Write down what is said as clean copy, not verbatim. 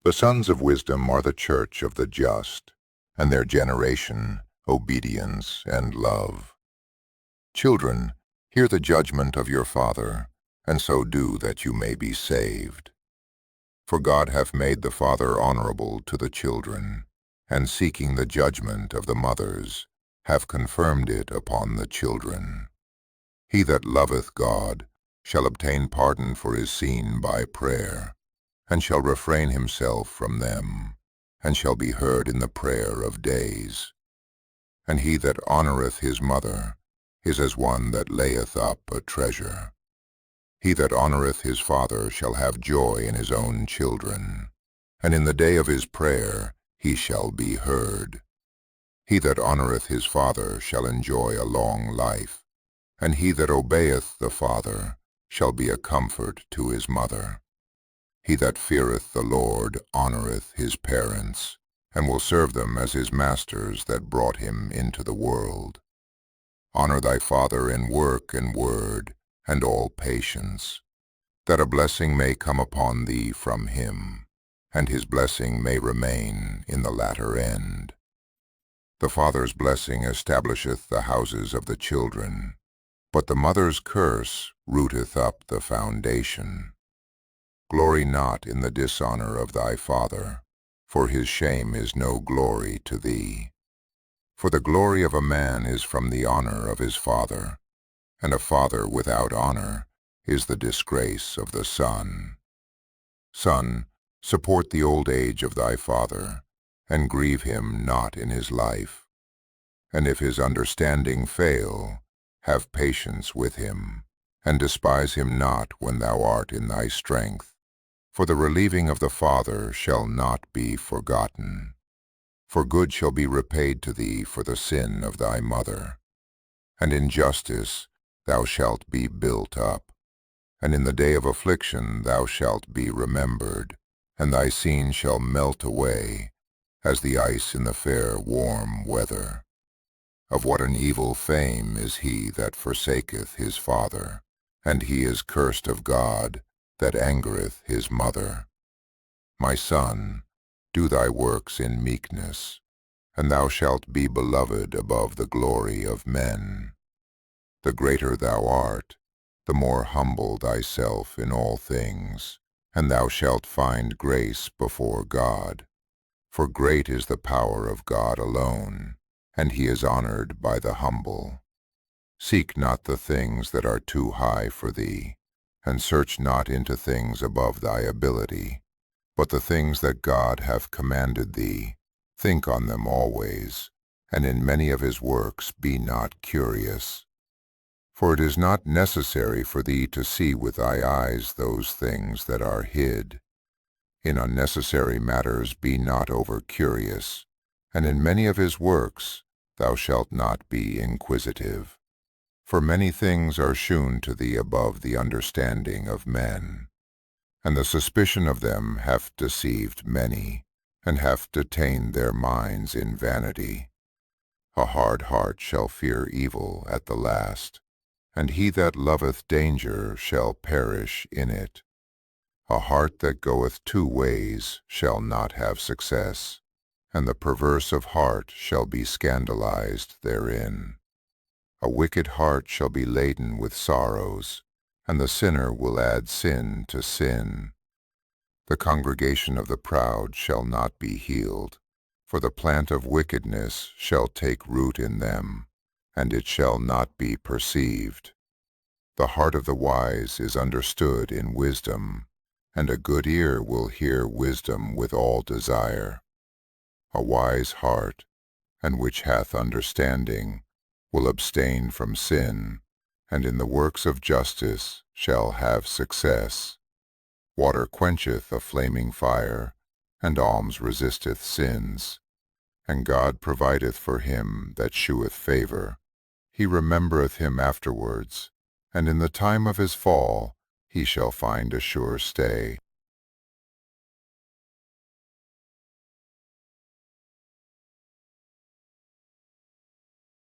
The sons of wisdom are the church of the just, and their generation, obedience and love. Children, hear the judgment of your Father, and so do that you may be saved. For God hath made the Father honorable to the children, and seeking the judgment of the mothers, hath confirmed it upon the children. He that loveth God shall obtain pardon for his sin by prayer, and shall refrain himself from them, and shall be heard in the prayer of days. And he that honoureth his mother is as one that layeth up a treasure. He that honoureth his father shall have joy in his own children, and in the day of his prayer he shall be heard. He that honoureth his father shall enjoy a long life, and he that obeyeth the father shall be a comfort to his mother. He that feareth the Lord honoureth his parents, and will serve them as his masters that brought him into the world. Honour thy father in work and word, and all patience, that a blessing may come upon thee from him, and his blessing may remain in the latter end. The father's blessing establisheth the houses of the children, but the mother's curse rooteth up the foundation. Glory not in the dishonour of thy father, for his shame is no glory to thee. For the glory of a man is from the honour of his father, and a father without honour is the disgrace of the son. Son, support the old age of thy father, and grieve him not in his life. And if his understanding fail, have patience with him, and despise him not when thou art in thy strength. For the relieving of the father shall not be forgotten. For good shall be repaid to thee for the sin of thy mother. And in justice thou shalt be built up. And in the day of affliction thou shalt be remembered, and thy sin shall melt away, as the ice in the fair warm weather. Of what an evil fame is he that forsaketh his father, and he is cursed of God that angereth his mother. My son, do thy works in meekness, and thou shalt be beloved above the glory of men. The greater thou art, the more humble thyself in all things, and thou shalt find grace before God. For great is the power of God alone, and he is honoured by the humble. Seek not the things that are too high for thee, and search not into things above thy ability, but the things that God hath commanded thee, think on them always, and in many of his works be not curious. For it is not necessary for thee to see with thy eyes those things that are hid. In unnecessary matters be not over curious, and in many of his works thou shalt not be inquisitive. For many things are shewn to thee above the understanding of men, and the suspicion of them hath deceived many, and hath detained their minds in vanity. A hard heart shall fear evil at the last, and he that loveth danger shall perish in it. A heart that goeth two ways shall not have success, and the perverse of heart shall be scandalized therein. A wicked heart shall be laden with sorrows, and the sinner will add sin to sin. The congregation of the proud shall not be healed, for the plant of wickedness shall take root in them, and it shall not be perceived. The heart of the wise is understood in wisdom, and a good ear will hear wisdom with all desire. A wise heart, and which hath understanding, will abstain from sin, and in the works of justice shall have success. Water quencheth a flaming fire, and alms resisteth sins. And God provideth for him that sheweth favour. He remembereth him afterwards, and in the time of his fall he shall find a sure stay.